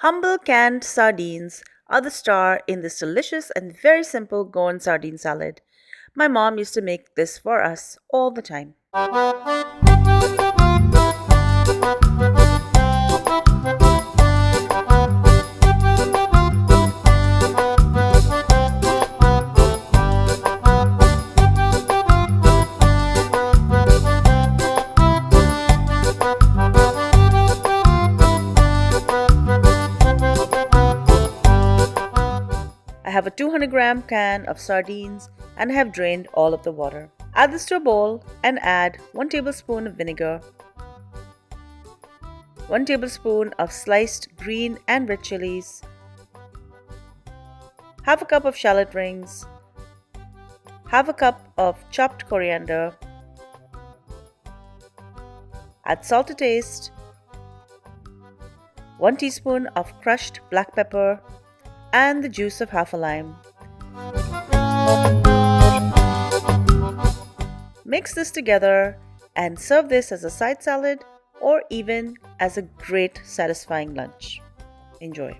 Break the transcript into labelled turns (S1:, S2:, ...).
S1: Humble canned sardines are the star in this delicious and very simple Goan Sardine salad. My mom used to make this for us all the time. I have a 200-gram can of sardines and I have drained all of the water. Add this to a bowl and add 1 tablespoon of vinegar, 1 tablespoon of sliced green and red chillies, half a cup of shallot rings, half a cup of chopped coriander, add salt to taste, 1 teaspoon of crushed black pepper, and the juice of half a lime. Mix this together and serve this as a side salad or even as a great satisfying lunch. Enjoy.